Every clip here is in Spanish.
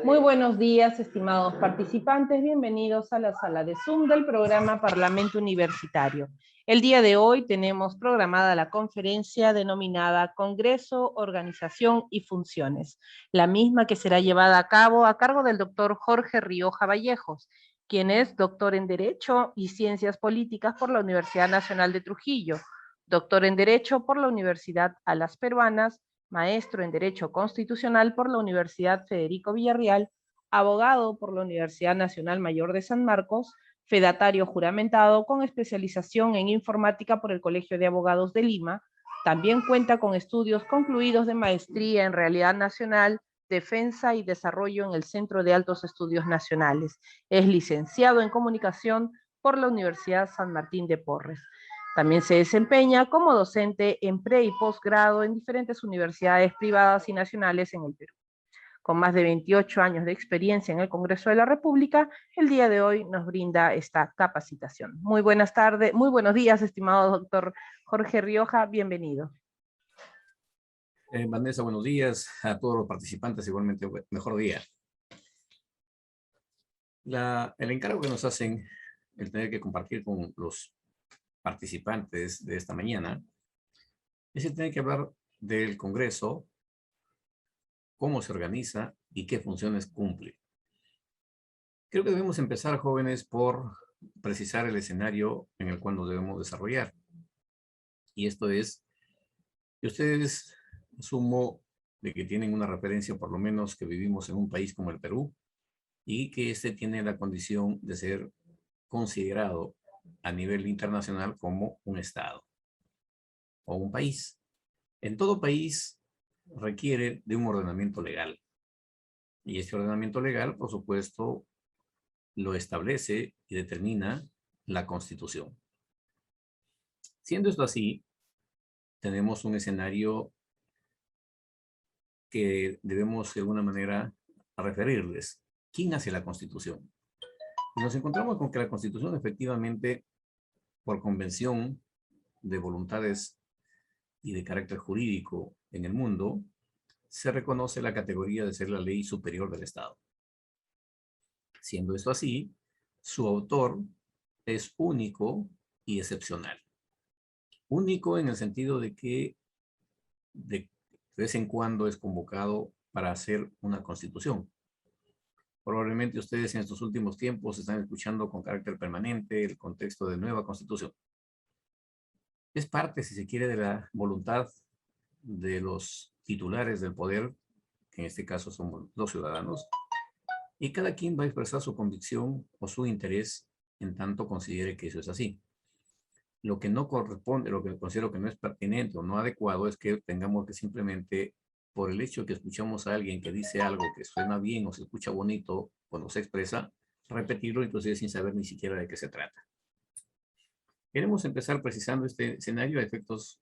Muy buenos días, estimados participantes. Bienvenidos a la sala de Zoom del programa Parlamento Universitario. El día de hoy tenemos programada la conferencia denominada Congreso, Organización y Funciones, la misma que será llevada a cabo a cargo del doctor Jorge Rioja Vallejos, quien es doctor en Derecho y Ciencias Políticas por la Universidad Nacional de Trujillo, doctor en Derecho por la Universidad Alas Peruanas, maestro en Derecho Constitucional por la Universidad Federico Villarreal, abogado por la Universidad Nacional Mayor de San Marcos, fedatario juramentado con especialización en informática por el Colegio de Abogados de Lima. También cuenta con estudios concluidos de maestría en Realidad Nacional, Defensa y Desarrollo en el Centro de Altos Estudios Nacionales. Es licenciado en Comunicación por la Universidad San Martín de Porres. También se desempeña como docente en pre y posgrado en diferentes universidades privadas y nacionales en el Perú. Con más de 28 años de experiencia en el Congreso de la República, el día de hoy nos brinda esta capacitación. Muy buenas tardes, muy buenos días, estimado doctor Jorge Rioja, bienvenido. Vanessa, buenos días a todos los participantes, igualmente mejor día. El encargo que nos hacen, el tener que compartir con los participantes de esta mañana, es el tener que hablar del Congreso, cómo se organiza y qué funciones cumple. Creo que debemos empezar, jóvenes, por precisar el escenario en el cual nos debemos desarrollar. Y esto es, que ustedes, asumo de que tienen una referencia, por lo menos que vivimos en un país como el Perú, y que este tiene la condición de ser considerado a nivel internacional como un Estado o un país. En todo país requiere de un ordenamiento legal. Y este ordenamiento legal, por supuesto, lo establece y determina la Constitución. Siendo esto así, tenemos un escenario que debemos de alguna manera referirles. ¿Quién hace la Constitución? Y nos encontramos con que la Constitución efectivamente, por convención de voluntades y de carácter jurídico en el mundo, se reconoce la categoría de ser la ley superior del Estado. Siendo esto así, su autor es único y excepcional. Único en el sentido de que de vez en cuando es convocado para hacer una constitución. Probablemente ustedes en estos últimos tiempos están escuchando con carácter permanente el contexto de nueva constitución. Es parte, si se quiere, de la voluntad de los titulares del poder, que en este caso somos los ciudadanos, y cada quien va a expresar su convicción o su interés en tanto considere que eso es así. Lo que no corresponde, lo que considero que no es pertinente o no adecuado es que tengamos que simplemente, por el hecho de que escuchamos a alguien que dice algo que suena bien o se escucha bonito cuando se expresa, repetirlo inclusive sin saber ni siquiera de qué se trata. Queremos empezar precisando este escenario a efectos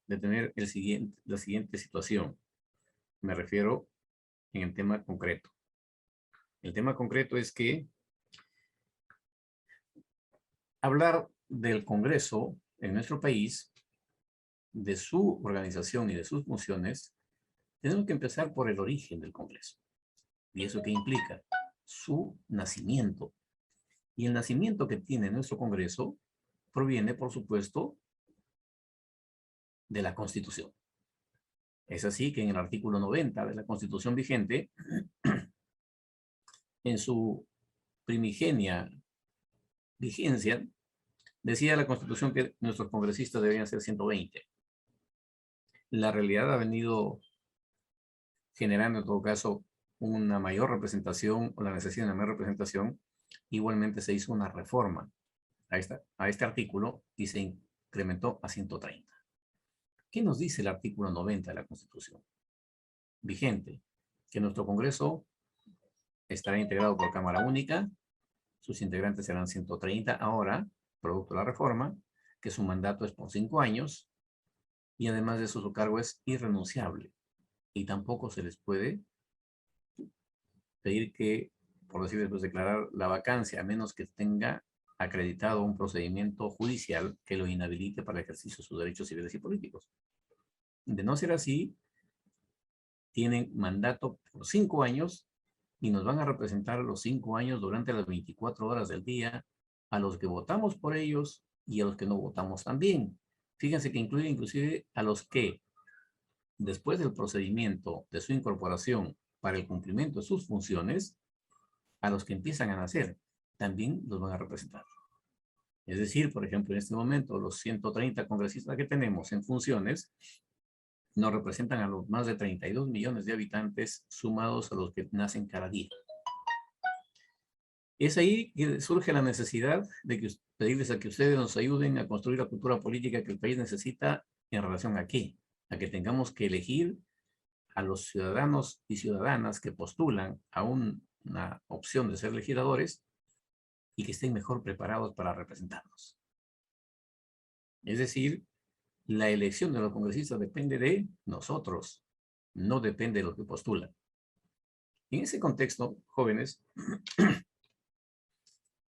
de tener la siguiente situación. Me refiero en el tema concreto. El tema concreto es que hablar del Congreso en nuestro país, de su organización y de sus funciones, tenemos que empezar por el origen del Congreso. ¿Y eso qué implica? Su nacimiento. Y el nacimiento que tiene nuestro Congreso proviene, por supuesto, de la Constitución. Es así que en el artículo 90 de la Constitución vigente, en su primigenia vigencia, decía la Constitución que nuestros congresistas deberían ser 120. La realidad ha venido generando, en todo caso, una mayor representación o la necesidad de una mayor representación. Igualmente se hizo una reforma a este artículo y se incrementó a 130. ¿Qué nos dice el artículo 90 de la Constitución vigente? Que nuestro Congreso estará integrado por Cámara Única, sus integrantes serán 130 ahora, producto de la reforma, que su mandato es por 5 años, y además de eso su cargo es irrenunciable, y tampoco se les puede pedir que, por decir después, declarar la vacancia, a menos que tenga acreditado un procedimiento judicial que lo inhabilite para el ejercicio de sus derechos civiles y políticos. De no ser así, tienen mandato por 5 años y nos van a representar los 5 años durante las 24 horas del día, a los que votamos por ellos y a los que no votamos también. Fíjense que incluye inclusive a los que, después del procedimiento de su incorporación para el cumplimiento de sus funciones, a los que empiezan a nacer, también los van a representar. Es decir, por ejemplo, en este momento, los 130 congresistas que tenemos en funciones nos representan a los más de 32 millones de habitantes sumados a los que nacen cada día. Es ahí que surge la necesidad de pedirles a que ustedes nos ayuden a construir la cultura política que el país necesita en relación a qué, a que tengamos que elegir a los ciudadanos y ciudadanas que postulan a una opción de ser legisladores y que estén mejor preparados para representarnos. Es decir, la elección de los congresistas depende de nosotros, no depende de los que postulan. En ese contexto, jóvenes,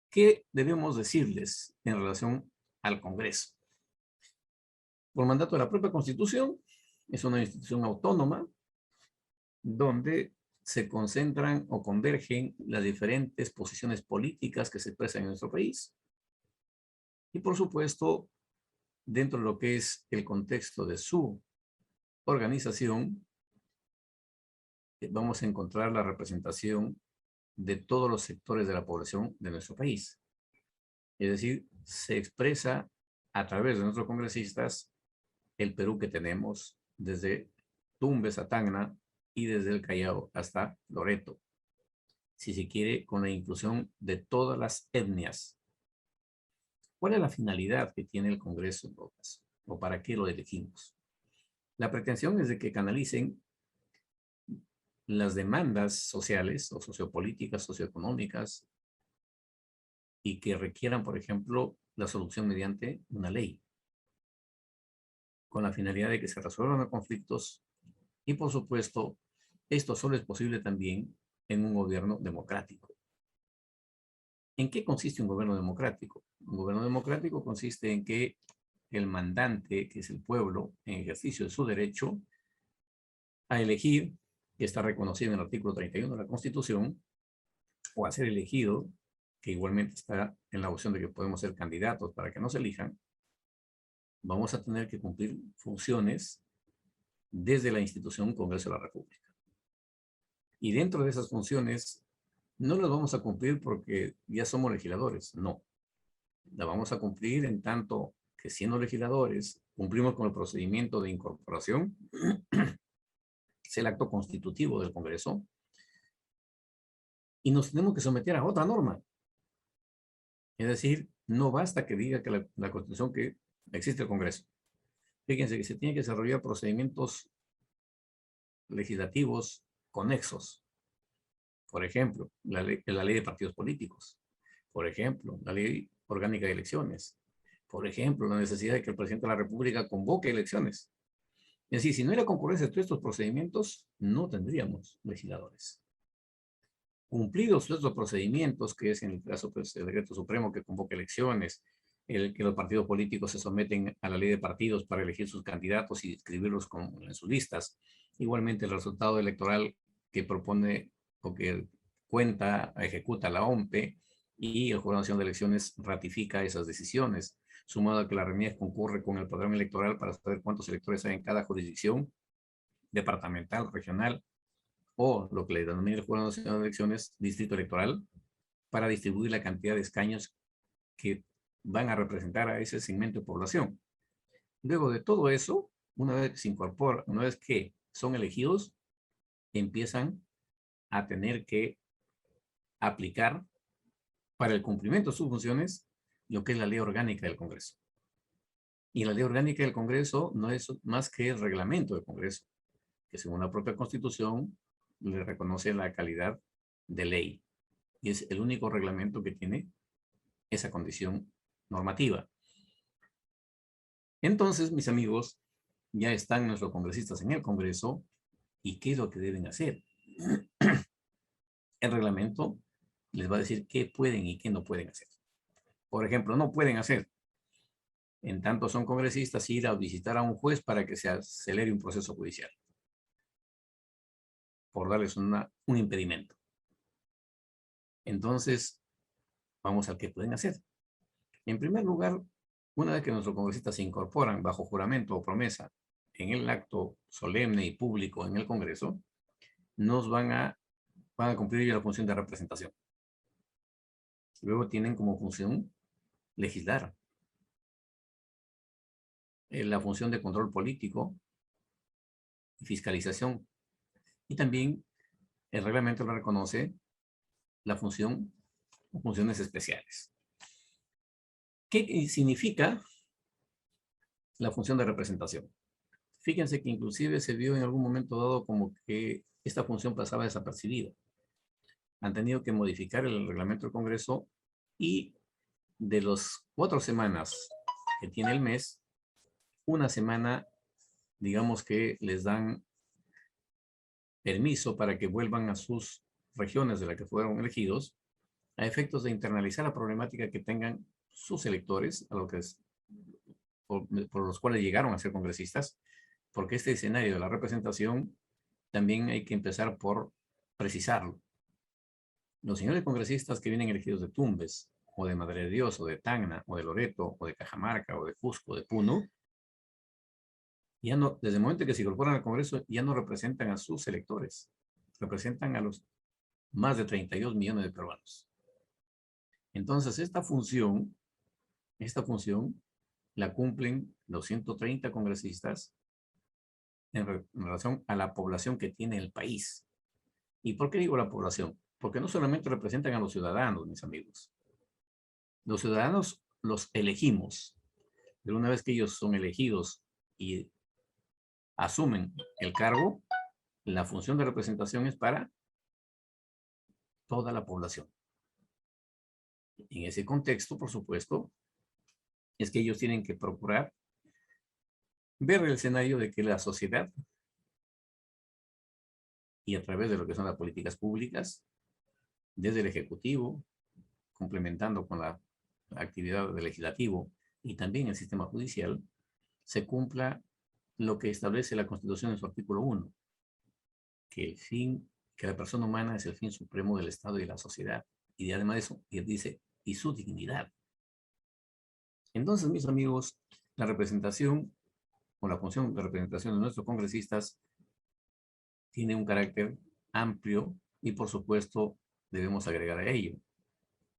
¿qué debemos decirles en relación al Congreso? Por mandato de la propia Constitución, es una institución autónoma donde se concentran o convergen las diferentes posiciones políticas que se expresan en nuestro país. Y por supuesto, dentro de lo que es el contexto de su organización, vamos a encontrar la representación de todos los sectores de la población de nuestro país. Es decir, se expresa a través de nuestros congresistas el Perú que tenemos desde Tumbes a Tacna y desde el Callao hasta Loreto. Si se quiere, con la inclusión de todas las etnias. ¿Cuál es la finalidad que tiene el Congreso en todo caso? ¿O para qué lo elegimos? La pretensión es de que canalicen las demandas sociales o sociopolíticas, socioeconómicas y que requieran, por ejemplo, la solución mediante una ley, con la finalidad de que se resuelvan los conflictos y, por supuesto, esto solo es posible también en un gobierno democrático. ¿En qué consiste un gobierno democrático? Un gobierno democrático consiste en que el mandante, que es el pueblo, en ejercicio de su derecho a elegir, que está reconocido en el artículo 31 de la Constitución, o a ser elegido, que igualmente está en la opción de que podemos ser candidatos para que nos elijan, vamos a tener que cumplir funciones desde la institución Congreso de la República. Y dentro de esas funciones, no las vamos a cumplir porque ya somos legisladores, no. La vamos a cumplir en tanto que siendo legisladores, cumplimos con el procedimiento de incorporación, es el acto constitutivo del Congreso, y nos tenemos que someter a otra norma. Es decir, no basta que diga que la Constitución que existe el Congreso. Fíjense que se tienen que desarrollar procedimientos legislativos conexos. Por ejemplo, la ley de partidos políticos. Por ejemplo, la ley orgánica de elecciones. Por ejemplo, la necesidad de que el presidente de la República convoque elecciones. Es decir, si no hubiera concurrencia de todos estos procedimientos, no tendríamos legisladores. Cumplidos estos procedimientos, que es en el caso pues, el decreto supremo que convoca elecciones, el que los partidos políticos se someten a la ley de partidos para elegir sus candidatos y inscribirlos en sus listas. Igualmente el resultado electoral que propone o que cuenta, ejecuta la OMPE y el Jurado Nacional de Elecciones ratifica esas decisiones, sumado a que la RENIEC concurre con el padrón electoral para saber cuántos electores hay en cada jurisdicción departamental, regional o lo que le denomina el Jurado Nacional de Elecciones, distrito electoral, para distribuir la cantidad de escaños que van a representar a ese segmento de población. Luego de todo eso, una vez que se incorpora, una vez que son elegidos, empiezan a tener que aplicar para el cumplimiento de sus funciones lo que es la ley orgánica del Congreso. Y la ley orgánica del Congreso no es más que el reglamento del Congreso, que según la propia Constitución le reconoce la calidad de ley. Y es el único reglamento que tiene esa condición normativa. Entonces, mis amigos, ya están nuestros congresistas en el Congreso. ¿Y qué es lo que deben hacer? El reglamento les va a decir qué pueden y qué no pueden hacer. Por ejemplo, no pueden hacer, en tanto son congresistas, ir a visitar a un juez para que se acelere un proceso judicial, por darles un impedimento. Entonces, vamos al que pueden hacer. En primer lugar, una vez que nuestros congresistas se incorporan bajo juramento o promesa en el acto solemne y público en el Congreso, nos van a cumplir la función de representación. Luego tienen como función legislar, la función de control político y fiscalización. Y también el reglamento lo reconoce la función o funciones especiales. ¿Qué significa la función de representación? Fíjense que inclusive se vio en algún momento dado como que esta función pasaba desapercibida. Han tenido que modificar el reglamento del Congreso y de las 4 semanas que tiene el mes, una semana, digamos que les dan permiso para que vuelvan a sus regiones de las que fueron elegidos, a efectos de internalizar la problemática que tengan sus electores, a lo que es, por los cuales llegaron a ser congresistas, porque este escenario de la representación también hay que empezar por precisarlo. Los señores congresistas que vienen elegidos de Tumbes, o de Madre de Dios, o de Tacna, o de Loreto, o de Cajamarca, o de Cusco, o de Puno, ya no, desde el momento que se incorporan al Congreso, ya no representan a sus electores, representan a los más de 32 millones de peruanos. Entonces, esta función la cumplen los 130 congresistas en relación a la población que tiene el país. ¿Y por qué digo la población? Porque no solamente representan a los ciudadanos, mis amigos. Los ciudadanos los elegimos, pero una vez que ellos son elegidos y asumen el cargo, la función de representación es para toda la población. En ese contexto, por supuesto, es que ellos tienen que procurar ver el escenario de que la sociedad, y a través de lo que son las políticas públicas, desde el Ejecutivo, complementando con la actividad del Legislativo y también el sistema judicial, se cumpla lo que establece la Constitución en su artículo 1, que la persona humana es el fin supremo del Estado y de la sociedad. Y además de eso, dice, y su dignidad. Entonces, mis amigos, la representación o la función de representación de nuestros congresistas tiene un carácter amplio y, por supuesto, debemos agregar a ello.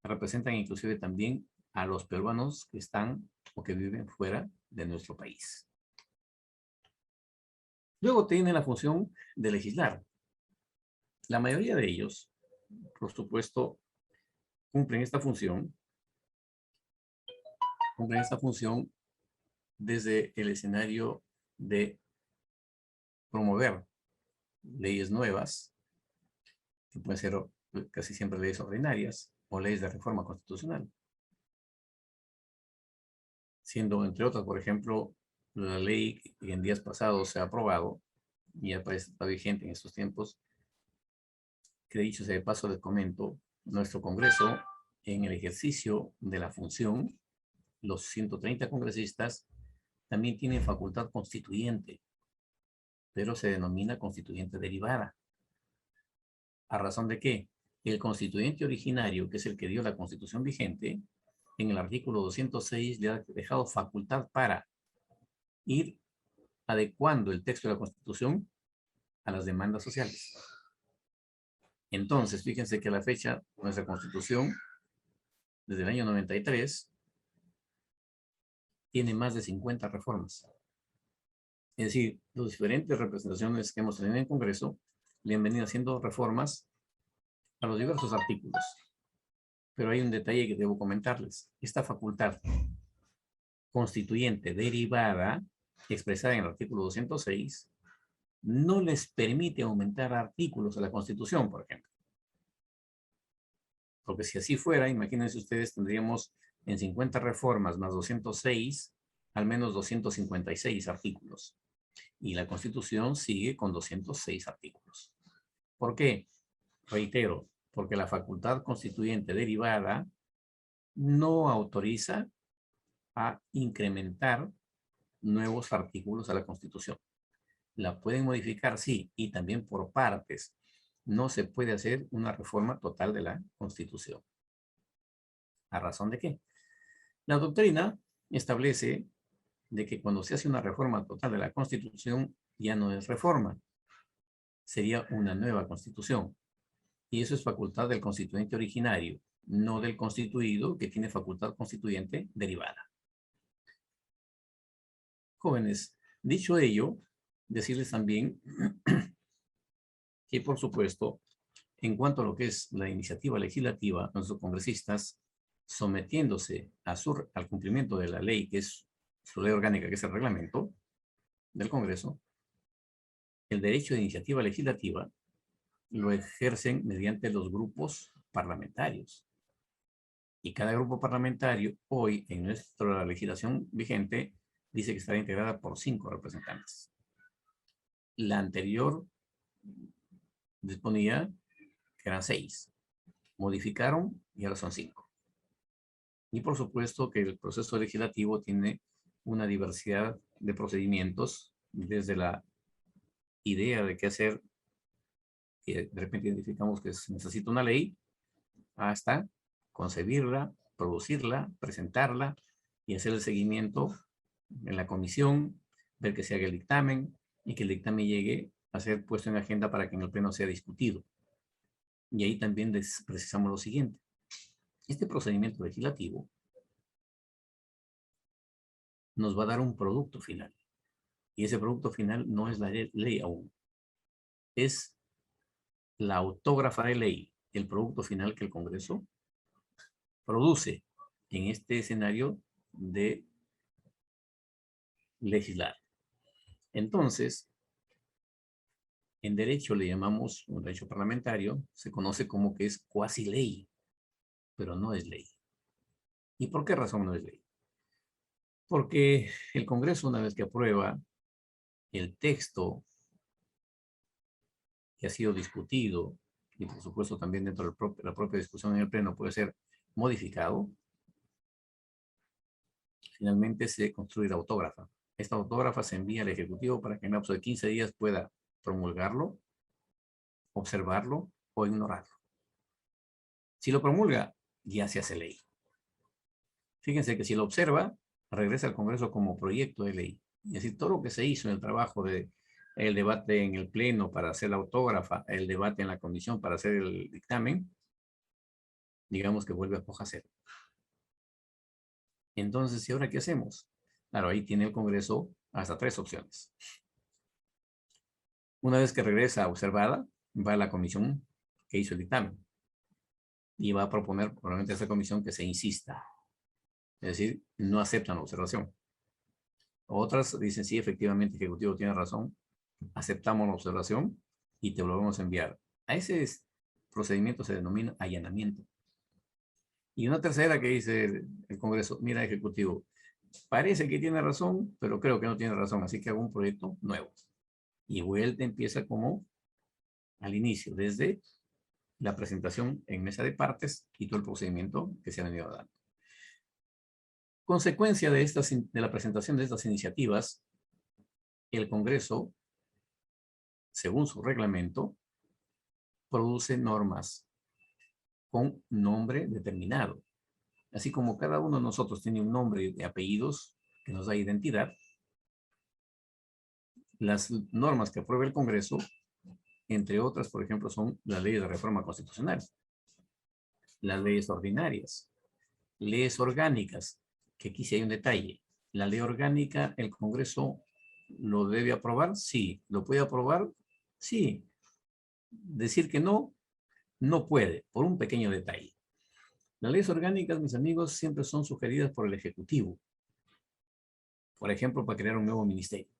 Representan inclusive también a los peruanos que están o que viven fuera de nuestro país. Luego tienen la función de legislar. La mayoría de ellos, por supuesto, cumplen esta función desde el escenario de promover leyes nuevas, que pueden ser casi siempre leyes ordinarias o leyes de reforma constitucional. Siendo, entre otras, por ejemplo, la ley que en días pasados se ha aprobado y está vigente en estos tiempos, que dicho sea de paso les comento, nuestro Congreso, en el ejercicio de la función, los 130 congresistas también tienen facultad constituyente, pero se denomina constituyente derivada. ¿A razón de qué? El constituyente originario, que es el que dio la Constitución vigente, en el artículo 206 le ha dejado facultad para ir adecuando el texto de la Constitución a las demandas sociales. Entonces, fíjense que a la fecha, nuestra Constitución, desde el año 93, tiene más de 50 reformas. Es decir, las diferentes representaciones que hemos tenido en el Congreso le han venido haciendo reformas a los diversos artículos. Pero hay un detalle que debo comentarles. Esta facultad constituyente derivada, expresada en el artículo 206, no les permite aumentar artículos a la Constitución, por ejemplo. Porque si así fuera, imagínense ustedes, tendríamos en 50 reformas más 206, al menos 256 artículos. Y la Constitución sigue con 206 artículos. ¿Por qué? Reitero, porque la facultad constituyente derivada no autoriza a incrementar nuevos artículos a la Constitución. La pueden modificar, sí, y también por partes. no se puede hacer una reforma total de la Constitución. ¿A razón de qué? La doctrina establece de que cuando se hace una reforma total de la Constitución, ya no es reforma, sería una nueva Constitución. Y eso es facultad del constituyente originario, no del constituido, que tiene facultad constituyente derivada. Jóvenes, dicho ello, decirles también que, por supuesto, en cuanto a lo que es la iniciativa legislativa, nuestros congresistas, sometiéndose al cumplimiento de la ley, que es su ley orgánica, que es el reglamento del Congreso, el derecho de iniciativa legislativa lo ejercen mediante los grupos parlamentarios. Y cada grupo parlamentario, hoy, en nuestra legislación vigente, dice que estará integrada por 5 representantes. La anterior disponía que eran 6. Modificaron y ahora son 5. Y por supuesto que el proceso legislativo tiene una diversidad de procedimientos, desde la idea de qué hacer, que de repente identificamos que se necesita una ley, hasta concebirla, producirla, presentarla y hacer el seguimiento en la comisión, ver que se haga el dictamen y que el dictamen llegue a ser puesto en agenda para que en el pleno sea discutido. Y ahí también precisamos lo siguiente. Este procedimiento legislativo nos va a dar un producto final. Y ese producto final no es la ley aún. Es la autógrafa de ley, el producto final que el Congreso produce en este escenario de legislar. Entonces, en derecho le llamamos, un derecho parlamentario, se conoce como que es cuasi ley, pero no es ley. ¿Y por qué razón no es ley? Porque el Congreso, una vez que aprueba el texto que ha sido discutido, y por supuesto también dentro de la propia discusión en el pleno puede ser modificado, finalmente se construye la autógrafa. Esta autógrafa se envía al Ejecutivo para que en lapso de 15 días pueda promulgarlo, observarlo o ignorarlo. Si lo promulga, ya se hace ley. Fíjense que si lo observa, regresa al Congreso como proyecto de ley. Y así todo lo que se hizo en el trabajo de el debate en el pleno para hacer la autógrafa, el debate en la comisión para hacer el dictamen, digamos que vuelve a hoja cero. Entonces, ¿y ahora qué hacemos? Claro, ahí tiene el Congreso hasta 3 opciones. Una vez que regresa observada, va a la comisión que hizo el dictamen y va a proponer probablemente a esa comisión que se insista. Es decir, no aceptan la observación. Otras dicen, sí, efectivamente, el Ejecutivo tiene razón, aceptamos la observación y te lo vamos a enviar. A ese procedimiento se denomina allanamiento. Y una tercera que dice el Congreso, mira, Ejecutivo, parece que tiene razón, pero creo que no tiene razón, así que hago un proyecto nuevo. Y vuelta empieza como al inicio, desde la presentación en mesa de partes y todo el procedimiento que se ha venido dando. Consecuencia de la presentación de estas iniciativas, el Congreso, según su reglamento, produce normas con nombre determinado. Así como cada uno de nosotros tiene un nombre de apellidos que nos da identidad, las normas que aprueba el Congreso, entre otras, por ejemplo, son las leyes de reforma constitucional, las leyes ordinarias, leyes orgánicas, que aquí sí hay un detalle. La ley orgánica, ¿el Congreso lo debe aprobar? Sí. ¿Lo puede aprobar? Sí. Decir que no, no puede, por un pequeño detalle. Las leyes orgánicas, mis amigos, siempre son sugeridas por el Ejecutivo. Por ejemplo, para crear un nuevo ministerio.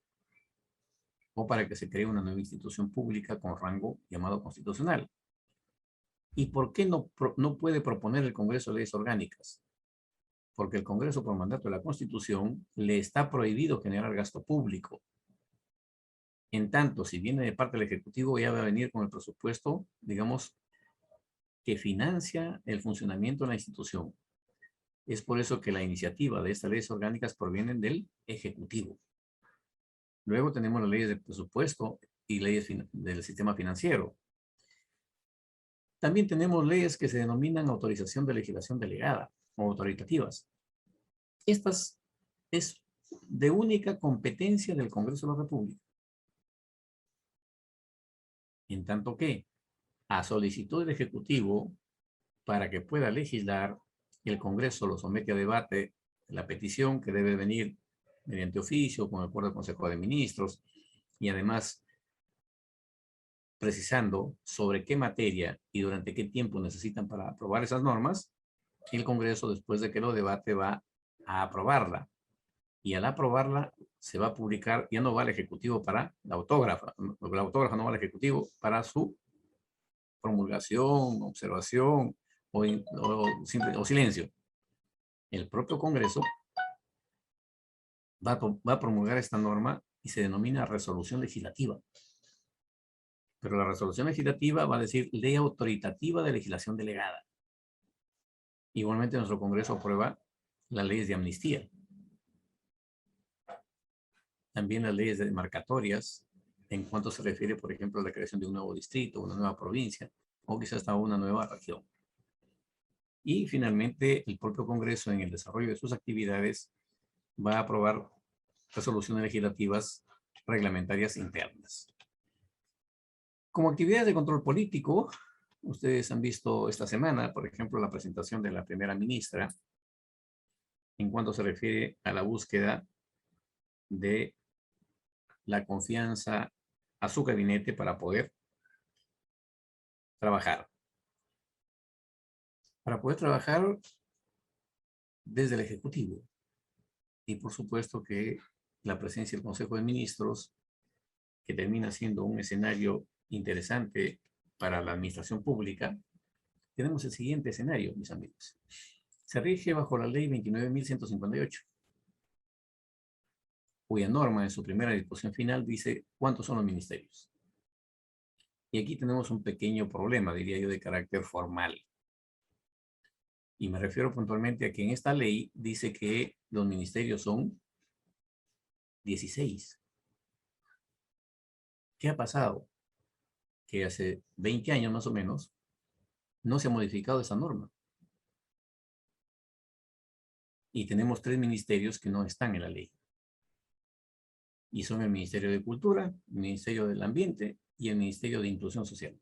O para que se cree una nueva institución pública con rango llamado constitucional. ¿Y por qué no puede proponer el Congreso leyes orgánicas? Porque el Congreso, por mandato de la Constitución, le está prohibido generar gasto público. En tanto, si viene de parte del Ejecutivo, ya va a venir con el presupuesto, digamos, que financia el funcionamiento de la institución. Es por eso que la iniciativa de estas leyes orgánicas provienen del Ejecutivo. Luego tenemos las leyes de presupuesto y leyes del sistema financiero. También tenemos leyes que se denominan autorización de legislación delegada o autoritativas. Estas es de única competencia del Congreso de la República. En tanto que, a solicitud del Ejecutivo, para que pueda legislar, el Congreso lo somete a debate la petición que debe venir mediante oficio, con acuerdo del Consejo de Ministros, y además precisando sobre qué materia y durante qué tiempo necesitan para aprobar esas normas, el Congreso, después de que lo debate, va a aprobarla. Y al aprobarla, se va a publicar, ya no va al Ejecutivo para la autógrafa no va al Ejecutivo para su promulgación, observación o silencio. El propio Congreso va a promulgar esta norma y se denomina resolución legislativa. Pero la resolución legislativa va a decir ley autoritativa de legislación delegada. Igualmente nuestro Congreso aprueba las leyes de amnistía. También las leyes demarcatorias en cuanto se refiere, por ejemplo, a la creación de un nuevo distrito, una nueva provincia o quizás hasta una nueva región. Y finalmente el propio Congreso en el desarrollo de sus actividades va a aprobar resoluciones legislativas reglamentarias internas. Como actividades de control político, ustedes han visto esta semana, por ejemplo, la presentación de la primera ministra en cuanto se refiere a la búsqueda de la confianza a su gabinete para poder trabajar. Para poder trabajar desde el Ejecutivo. Y por supuesto que la presencia del Consejo de Ministros, que termina siendo un escenario interesante para la administración pública, tenemos el siguiente escenario, mis amigos. Se rige bajo la ley 29.158, cuya norma en su primera disposición final dice cuántos son los ministerios. Y aquí tenemos un pequeño problema, diría yo, de carácter formal. Y me refiero puntualmente a que en esta ley dice que los ministerios son 16. ¿Qué ha pasado? Que hace 20 años más o menos no se ha modificado esa norma. Y tenemos 3 ministerios que no están en la ley. Y son el Ministerio de Cultura, el Ministerio del Ambiente y el Ministerio de Inclusión Social.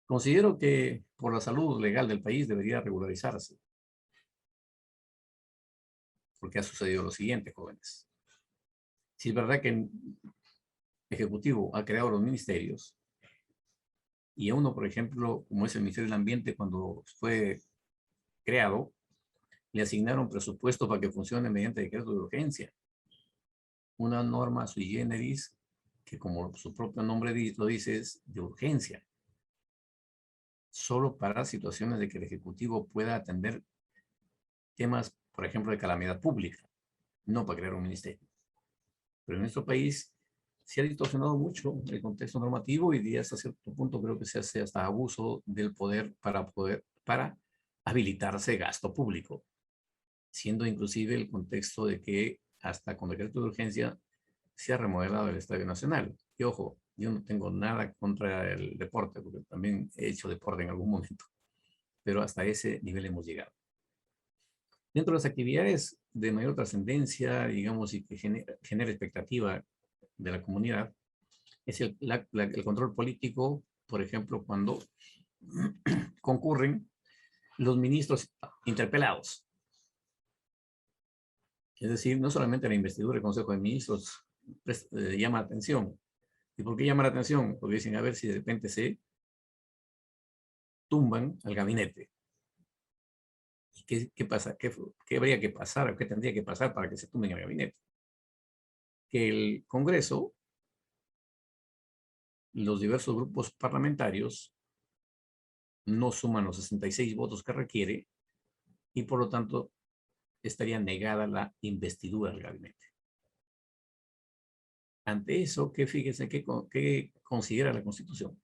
Considero que por la salud legal del país debería regularizarse. Porque ha sucedido lo siguiente, jóvenes. Si es verdad que el Ejecutivo ha creado los ministerios, y a uno, por ejemplo, como es el Ministerio del Ambiente, cuando fue creado, le asignaron presupuesto para que funcione mediante decreto de urgencia. Una norma sui generis que, como su propio nombre lo dice, es de urgencia. Solo para situaciones de que el Ejecutivo pueda atender temas, por ejemplo, de calamidad pública, no para crear un ministerio. Pero en nuestro país se ha distorsionado mucho el contexto normativo y hasta cierto punto creo que se hace hasta abuso del poder para habilitarse gasto público, siendo inclusive el contexto de que hasta con decreto de urgencia se ha remodelado el Estadio Nacional. Y ojo, yo no tengo nada contra el deporte, porque también he hecho deporte en algún momento, pero hasta ese nivel hemos llegado. Dentro de las actividades de mayor trascendencia, digamos, y que genera expectativa de la comunidad, es el control político, por ejemplo, cuando concurren los ministros interpelados. Es decir, no solamente la investidura del Consejo de Ministros llama la atención. ¿Y por qué llama la atención? Porque dicen, a ver si de repente se tumban al gabinete. ¿Qué pasa? ¿Qué habría que pasar? ¿Qué tendría que pasar para que se tumben al gabinete? Que el Congreso, los diversos grupos parlamentarios, no suman los 66 votos que requiere y por lo tanto estaría negada la investidura del gabinete. Ante eso, fíjense qué considera la Constitución.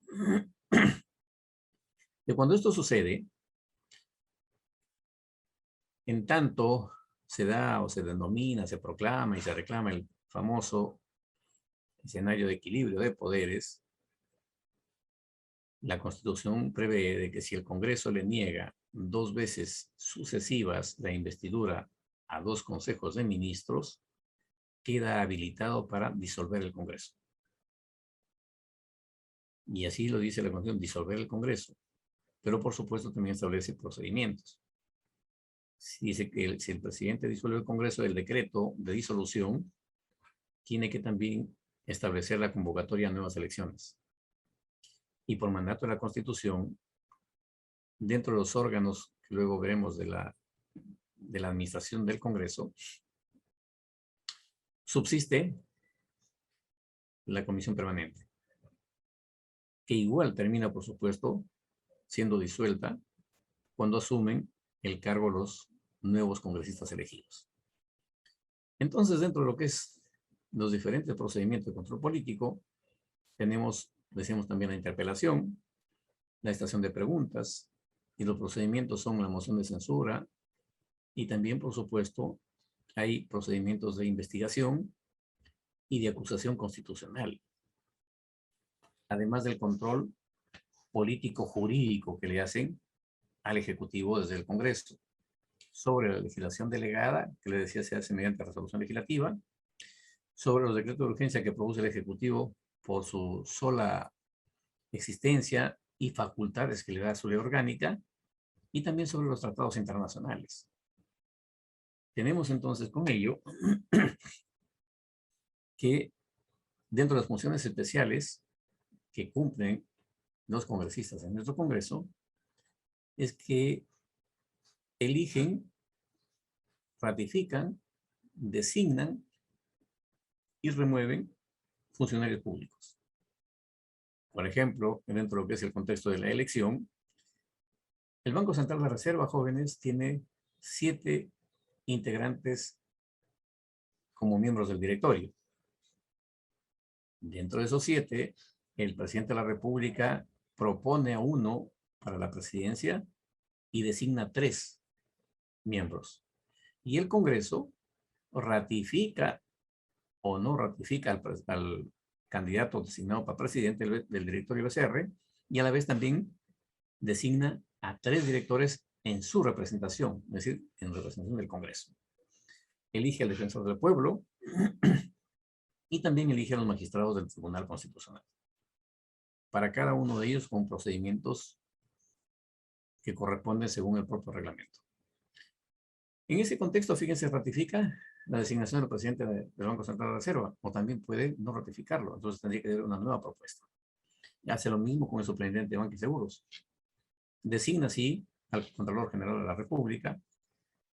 Que cuando esto sucede, en tanto se da o se denomina, se proclama y se reclama el famoso escenario de equilibrio de poderes, La Constitución prevé de que si el Congreso le niega 2 veces sucesivas la investidura a 2 consejos de ministros, queda habilitado para disolver el Congreso. Y así lo dice la Constitución, disolver el Congreso. Pero por supuesto también establece procedimientos. Dice que si el presidente disuelve el Congreso, el decreto de disolución tiene que también establecer la convocatoria a nuevas elecciones. Y por mandato de la Constitución, dentro de los órganos que luego veremos de la administración del Congreso, subsiste la Comisión Permanente, que igual termina, por supuesto, siendo disuelta cuando asumen el cargo los nuevos congresistas elegidos. Entonces, dentro de lo que es los diferentes procedimientos de control político, decimos también la interpelación, la estación de preguntas, y los procedimientos son la moción de censura, y también, por supuesto, hay procedimientos de investigación y de acusación constitucional, además del control político-jurídico que le hacen al Ejecutivo desde el Congreso, sobre la legislación delegada, que le decía se hace mediante resolución legislativa, sobre los decretos de urgencia que produce el Ejecutivo por su sola existencia y facultades que le da su ley orgánica, y también sobre los tratados internacionales. Tenemos entonces con ello que dentro de las funciones especiales que cumplen los congresistas en nuestro Congreso, es que eligen, ratifican, designan y remueven funcionarios públicos. Por ejemplo, dentro de lo que es el contexto de la elección, el Banco Central de la Reserva, jóvenes, tiene 7 integrantes como miembros del directorio. Dentro de esos 7, el presidente de la República propone a uno para la presidencia y designa 3 miembros. Y el Congreso ratifica o no ratifica al candidato designado para presidente del directorio BCR, y a la vez también designa a 3 directores en su representación, es decir, en representación del Congreso. Elige al defensor del pueblo y también elige a los magistrados del Tribunal Constitucional. Para cada uno de ellos con procedimientos que corresponden según el propio reglamento. En ese contexto, fíjense, ratifica la designación del presidente del Banco Central de la Reserva, o también puede no ratificarlo, entonces tendría que haber una nueva propuesta. Hace lo mismo con el superintendente de Banca y Seguros. Designa así al Contralor General de la República,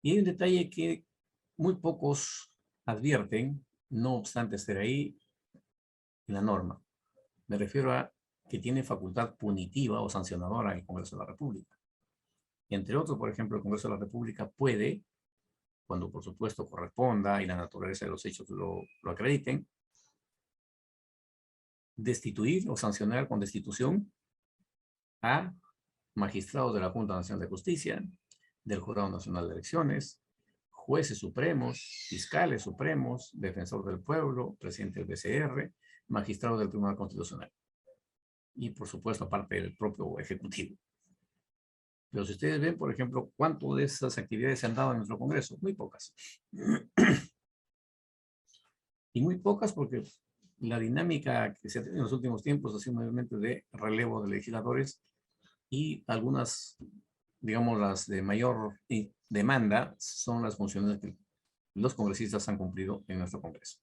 y hay un detalle que muy pocos advierten, no obstante estar ahí en la norma. Me refiero a que tiene facultad punitiva o sancionadora en el Congreso de la República. Entre otros, por ejemplo, el Congreso de la República puede, cuando por supuesto corresponda y la naturaleza de los hechos lo acrediten, destituir o sancionar con destitución a magistrados de la Junta Nacional de Justicia, del Jurado Nacional de Elecciones, jueces supremos, fiscales supremos, defensor del pueblo, presidente del BCR, magistrado del Tribunal Constitucional. Y por supuesto, aparte del propio Ejecutivo. Pero si ustedes ven, por ejemplo, cuánto de esas actividades se han dado en nuestro Congreso, muy pocas. Y muy pocas porque la dinámica que se ha tenido en los últimos tiempos ha sido mayormente de relevo de legisladores, y algunas, digamos, las de mayor demanda son las funciones que los congresistas han cumplido en nuestro Congreso.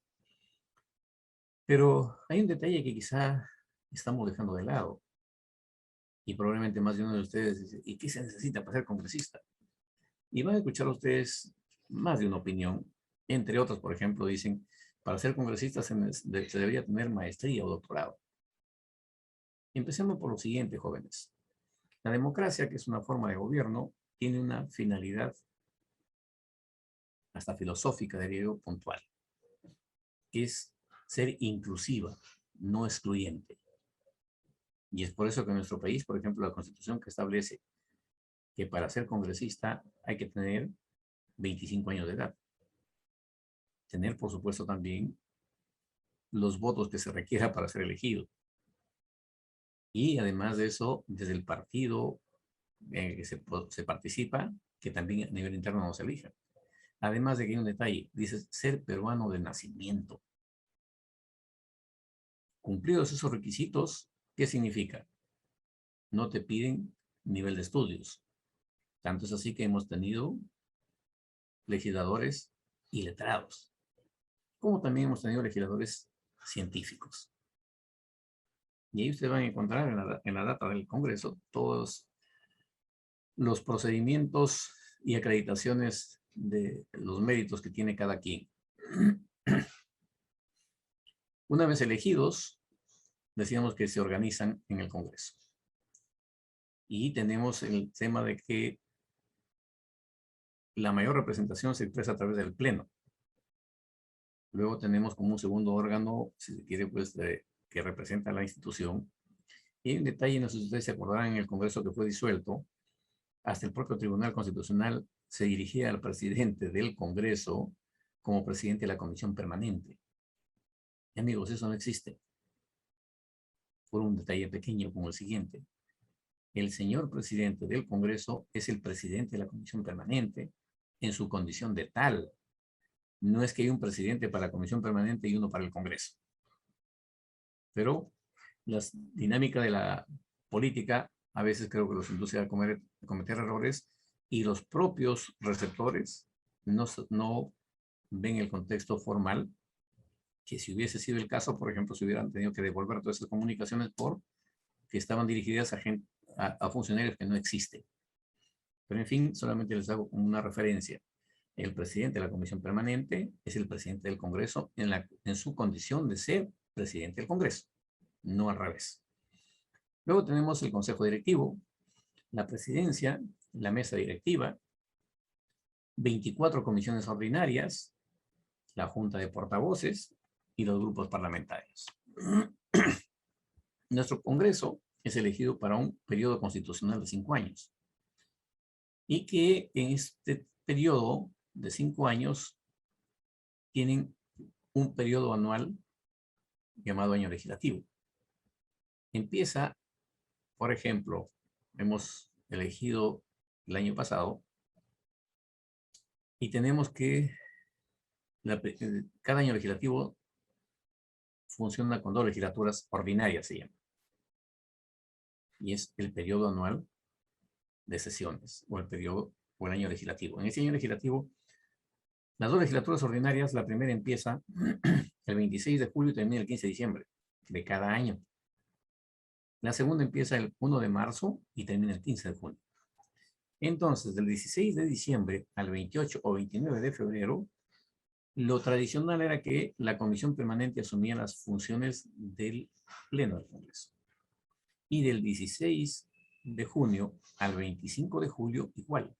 Pero hay un detalle que quizá estamos dejando de lado, y probablemente más de uno de ustedes dice, ¿y qué se necesita para ser congresista? Y van a escuchar a ustedes más de una opinión. Entre otras, por ejemplo, dicen, para ser congresista se debería tener maestría o doctorado. Empecemos por lo siguiente, jóvenes. La democracia, que es una forma de gobierno, tiene una finalidad hasta filosófica, diría yo, puntual, que es ser inclusiva, no excluyente. Y es por eso que en nuestro país, por ejemplo, la Constitución que establece que para ser congresista hay que tener 25 años de edad. Tener, por supuesto, también los votos que se requiera para ser elegido. Y además de eso, desde el partido en el que se participa, que también a nivel interno no se elija. Además de que hay un detalle, dice ser peruano de nacimiento. Cumplidos esos requisitos, ¿qué significa? No te piden nivel de estudios. Tanto es así que hemos tenido legisladores y letrados, como también hemos tenido legisladores científicos. Y ahí ustedes van a encontrar en la data del Congreso todos los procedimientos y acreditaciones de los méritos que tiene cada quien. Una vez elegidos, decíamos que se organizan en el Congreso. Y tenemos el tema de que la mayor representación se expresa a través del Pleno. Luego tenemos como un segundo órgano, si se quiere, pues, que representa a la institución. Y hay un detalle, no sé si ustedes se acordarán, en el Congreso que fue disuelto, hasta el propio Tribunal Constitucional se dirigía al presidente del Congreso como presidente de la Comisión Permanente. Y amigos, eso no existe. Por un detalle pequeño como el siguiente. El señor presidente del Congreso es el presidente de la Comisión Permanente en su condición de tal. No es que hay un presidente para la Comisión Permanente y uno para el Congreso. Pero la dinámica de la política a veces creo que los induce a cometer errores y los propios receptores no ven el contexto formal, que si hubiese sido el caso, por ejemplo, se hubieran tenido que devolver todas esas comunicaciones porque estaban dirigidas a funcionarios que no existen. Pero en fin, solamente les hago una referencia. El presidente de la Comisión Permanente es el presidente del Congreso en su condición de ser presidente del Congreso, no al revés. Luego tenemos el Consejo Directivo, la presidencia, la mesa directiva, 24 comisiones ordinarias, la junta de portavoces y los grupos parlamentarios. Nuestro Congreso es elegido para un periodo constitucional de 5 años y que en este periodo de 5 años tienen un periodo anual llamado año legislativo. Empieza, por ejemplo, hemos elegido el año pasado y tenemos que cada año legislativo funciona con 2 legislaturas ordinarias, se llama. Y es el periodo anual de sesiones, o el año legislativo. En ese año legislativo, las 2 legislaturas ordinarias, la primera empieza el 26 de julio y termina el 15 de diciembre de cada año. La segunda empieza el 1 de marzo y termina el 15 de junio. Entonces, del 16 de diciembre al 28 o 29 de febrero, lo tradicional era que la Comisión Permanente asumía las funciones del Pleno del Congreso. Y del 16 de junio al 25 de julio, igual.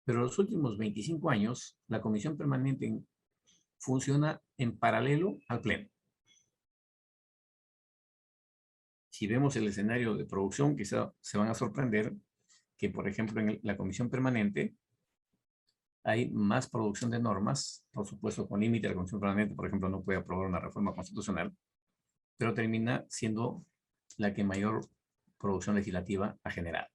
Pero los últimos 25 años, la Comisión Permanente funciona en paralelo al Pleno. Si vemos el escenario de producción, quizá se van a sorprender que, por ejemplo, en la Comisión Permanente hay más producción de normas, por supuesto con límite. La Comisión Permanente, por ejemplo, no puede aprobar una reforma constitucional, pero termina siendo la que mayor producción legislativa ha generado.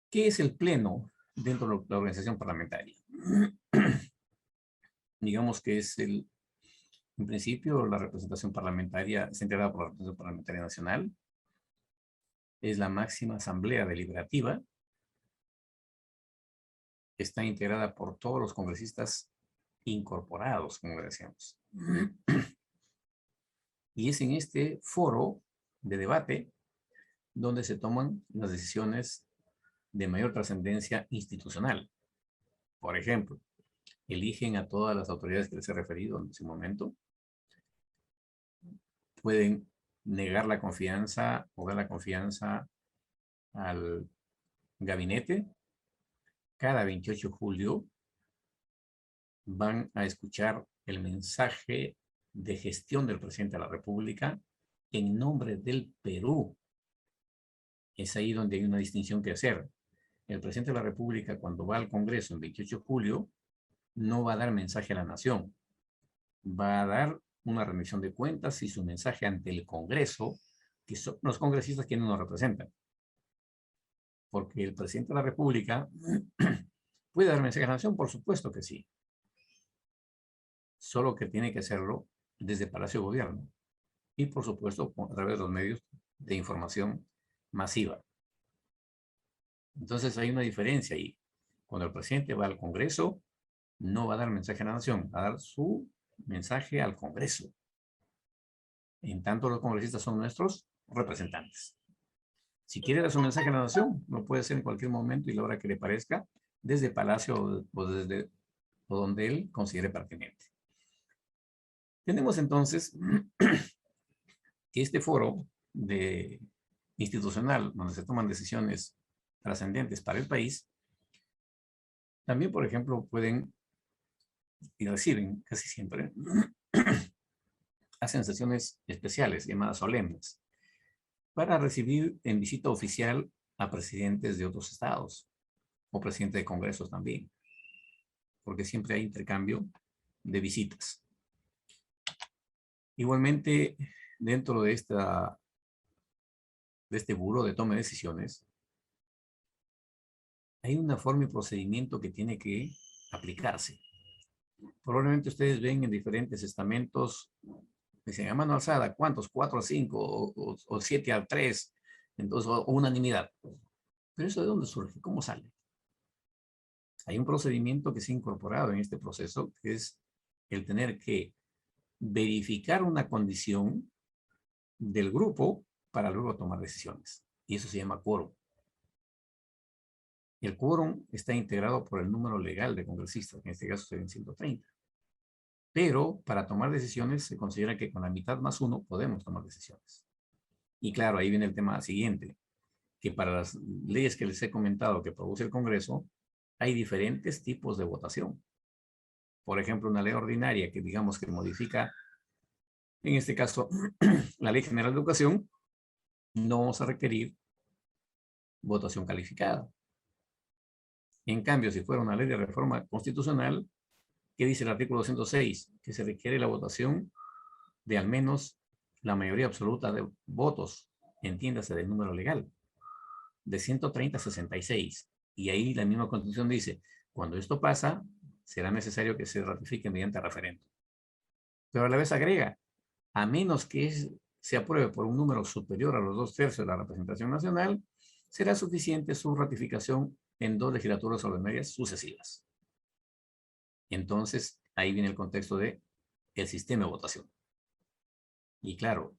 ¿Qué es el Pleno dentro de la organización parlamentaria? Digamos que es en principio, la representación parlamentaria es integrada por la representación parlamentaria nacional, es la máxima asamblea deliberativa, está integrada por todos los congresistas incorporados, como decíamos. Y es en este foro de debate donde se toman las decisiones de mayor trascendencia institucional. Por ejemplo, eligen a todas las autoridades que les he referido en ese momento. Pueden negar la confianza o dar la confianza al gabinete. Cada 28 de julio van a escuchar el mensaje de gestión del presidente de la República en nombre del Perú. Es ahí donde hay una distinción que hacer. El presidente de la República, cuando va al Congreso el 28 de julio, no va a dar mensaje a la nación. Va a dar una rendición de cuentas y su mensaje ante el Congreso que son los congresistas quienes nos representan. Porque el presidente de la República puede dar mensaje a la nación, por supuesto que sí. Solo que tiene que hacerlo desde Palacio de Gobierno. Y por supuesto a través de los medios de información masiva. Entonces hay una diferencia ahí. Cuando el presidente va al Congreso, no va a dar mensaje a la nación, va a dar su mensaje al Congreso. En tanto, los congresistas son nuestros representantes. Si quiere dar su mensaje a la nación, lo puede hacer en cualquier momento y la hora que le parezca, desde Palacio o donde él considere pertinente. Tenemos entonces que este foro institucional, donde se toman decisiones trascendentes para el país, también, por ejemplo, pueden y reciben casi siempre, hacen sesiones especiales llamadas solemnes para recibir en visita oficial a presidentes de otros estados o presidentes de congresos también, porque siempre hay intercambio de visitas. Igualmente, dentro de este buró de toma de decisiones, hay una forma y procedimiento que tiene que aplicarse. Probablemente ustedes ven en diferentes estamentos, dicen a mano alzada, ¿cuántos? 4 a 5 o 7 a 3, entonces, o unanimidad. Pero ¿eso de dónde surge? ¿Cómo sale? Hay un procedimiento que se ha incorporado en este proceso, que es el tener que verificar una condición del grupo para luego tomar decisiones. Y eso se llama quórum. El quórum está integrado por el número legal de congresistas, en este caso serían 130. Pero para tomar decisiones se considera que con la mitad más uno podemos tomar decisiones. Y claro, ahí viene el tema siguiente, que para las leyes que les he comentado que produce el Congreso, hay diferentes tipos de votación. Por ejemplo, una ley ordinaria que digamos que modifica, en este caso, la Ley General de Educación, no vamos a requerir votación calificada. En cambio, si fuera una ley de reforma constitucional, ¿qué dice el artículo 206? Que se requiere la votación de al menos la mayoría absoluta de votos, entiéndase del número legal, de 130 a 66. Y ahí la misma Constitución dice, cuando esto pasa, será necesario que se ratifique mediante referéndum. Pero a la vez agrega, a menos que se apruebe por un número superior a los 2/3 de la representación nacional, será suficiente su ratificación en 2 legislaturas ordinarias sucesivas. Entonces, ahí viene el contexto de el sistema de votación. Y claro,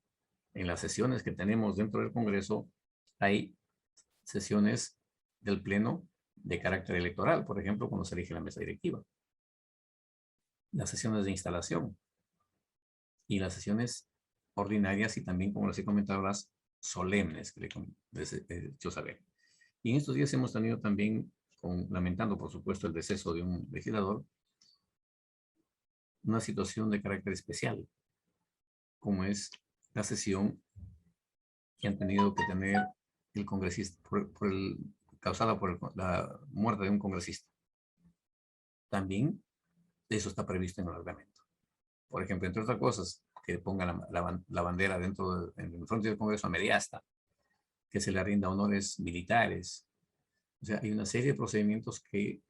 en las sesiones que tenemos dentro del Congreso, hay sesiones del Pleno de carácter electoral, por ejemplo, cuando se elige la mesa directiva. Las sesiones de instalación y las sesiones ordinarias y también, como les he comentado, las solemnes que les he hecho saber. Y en estos días hemos tenido también, lamentando por supuesto el deceso de un legislador, una situación de carácter especial, como es la sesión que han tenido que tener el congresista, causada por la muerte de un congresista. También eso está previsto en el reglamento. Por ejemplo, entre otras cosas, que ponga la bandera dentro en el frente del Congreso a media asta, que se le rinda honores militares. O sea, hay una serie de procedimientos que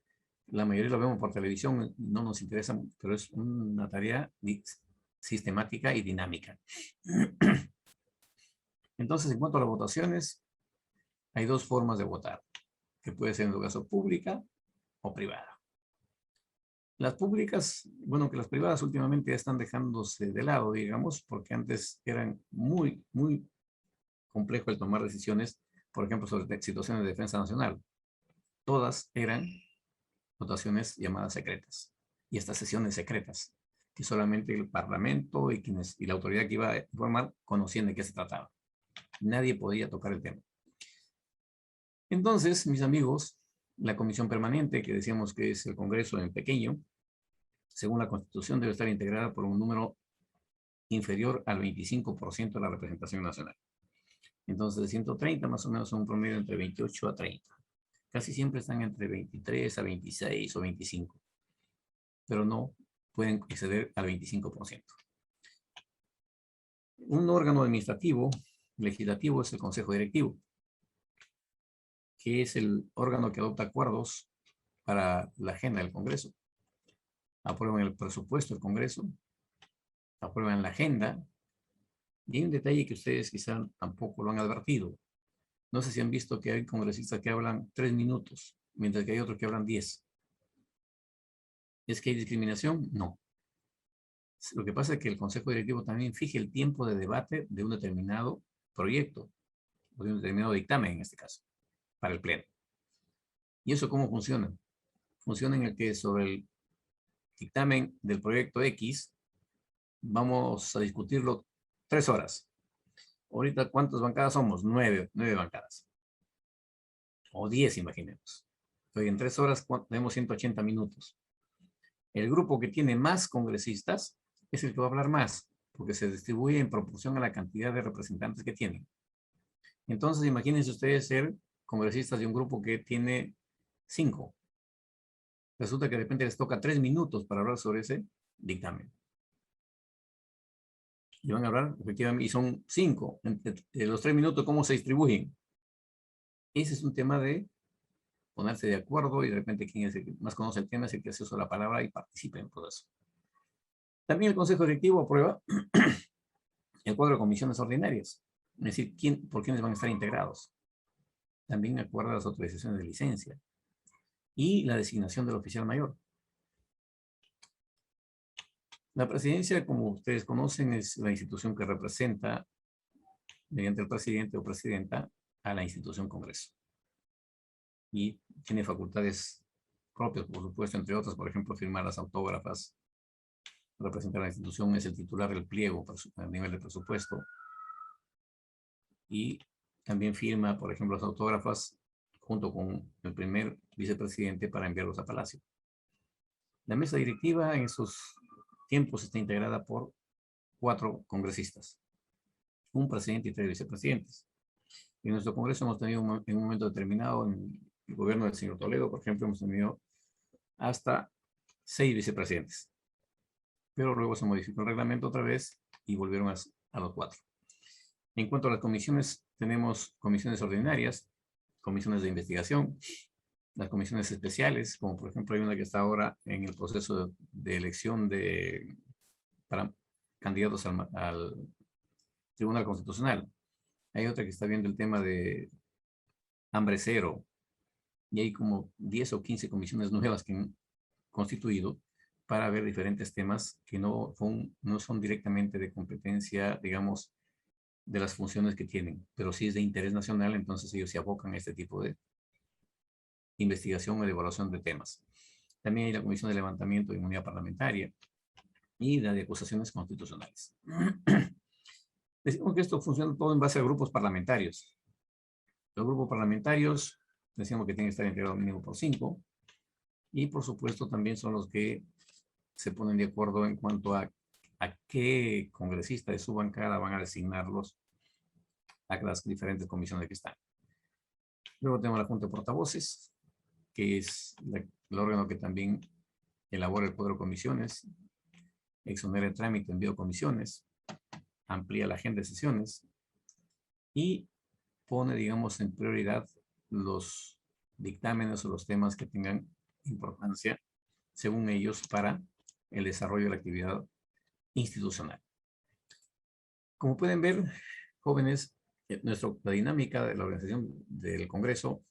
la mayoría lo vemos por televisión, no nos interesa, pero es una tarea sistemática y dinámica. Entonces, en cuanto a las votaciones, hay 2 formas de votar, que puede ser en caso pública o privada. Las públicas, bueno, que las privadas últimamente ya están dejándose de lado, digamos, porque antes eran muy, muy complejo el tomar decisiones, por ejemplo, sobre situaciones de defensa nacional. Todas eran votaciones llamadas secretas y estas sesiones secretas, que solamente el Parlamento y la autoridad que iba a informar conocían de qué se trataba. Nadie podía tocar el tema. Entonces, mis amigos, la comisión permanente, que decíamos que es el Congreso en pequeño, según la Constitución debe estar integrada por un número inferior al 25% de la representación nacional. Entonces, de 130 más o menos son un promedio entre 28 a 30. Casi siempre están entre 23 a 26 o 25, pero no pueden exceder al 25%. Un órgano administrativo legislativo es el Consejo Directivo, que es el órgano que adopta acuerdos para la agenda del Congreso. Aprueban el presupuesto del Congreso, aprueban la agenda, y hay un detalle que ustedes quizás tampoco lo han advertido. No sé si han visto que hay congresistas que hablan 3 minutos, mientras que hay otros que hablan 10. ¿Es que hay discriminación? No. Lo que pasa es que el Consejo Directivo también fija el tiempo de debate de un determinado proyecto, o de un determinado dictamen en este caso, para el Pleno. ¿Y eso cómo funciona? Funciona en el que sobre el dictamen del proyecto X vamos a discutirlo 3 horas. Ahorita, ¿cuántas bancadas somos? 9 bancadas. O 10, imaginemos. Entonces, en 3 horas tenemos 180 minutos. El grupo que tiene más congresistas es el que va a hablar más, porque se distribuye en proporción a la cantidad de representantes que tienen. Entonces, imagínense ustedes ser congresistas de un grupo que tiene 5. Resulta que de repente les toca 3 minutos para hablar sobre ese dictamen. Y van a hablar, efectivamente, y son 5. Los 3 minutos, ¿cómo se distribuyen? Ese es un tema de ponerse de acuerdo y de repente quien es el que más conoce el tema es el que hace uso de la palabra y participa en todo eso. También el Consejo Directivo aprueba el cuadro de comisiones ordinarias, es decir, por quiénes van a estar integrados. También acuerda las autorizaciones de licencia y la designación del oficial mayor. La presidencia, como ustedes conocen, es la institución que representa, mediante el presidente o presidenta, a la institución Congreso. Y tiene facultades propias, por supuesto, entre otras, por ejemplo, firmar las autógrafas, representar a la institución, es el titular del pliego a nivel de presupuesto. Y también firma, por ejemplo, las autógrafas junto con el primer vicepresidente para enviarlos a Palacio. La mesa directiva en esos tiempos está integrada por 4 congresistas, un presidente y 3 vicepresidentes. En nuestro Congreso hemos tenido en un momento determinado, en el gobierno del señor Toledo, por ejemplo, hemos tenido hasta 6 vicepresidentes. Pero luego se modificó el reglamento otra vez y volvieron a los 4. En cuanto a las comisiones, tenemos comisiones ordinarias, comisiones de investigación, las comisiones especiales, como por ejemplo hay una que está ahora en el proceso de elección para candidatos al Tribunal Constitucional. Hay otra que está viendo el tema de hambre cero, y hay como 10 o 15 comisiones nuevas que han constituido para ver diferentes temas que no son directamente de competencia, digamos, de las funciones que tienen, pero sí es de interés nacional, entonces ellos se abocan a este tipo de investigación o de evaluación de temas. También hay la Comisión de Levantamiento de Inmunidad Parlamentaria y la de Acusaciones Constitucionales. Decimos que esto funciona todo en base a grupos parlamentarios. Los grupos parlamentarios, decimos que tienen que estar integrados mínimo por 5, y por supuesto también son los que se ponen de acuerdo en cuanto a qué congresista de su bancada van a designarlos a las diferentes comisiones que están. Luego tenemos la Junta de Portavoces, que es el órgano que también elabora el cuadro de comisiones, exonera el trámite, envío a comisiones, amplía la agenda de sesiones y pone, digamos, en prioridad los dictámenes o los temas que tengan importancia, según ellos, para el desarrollo de la actividad institucional. Como pueden ver, jóvenes, la dinámica de la organización del Congreso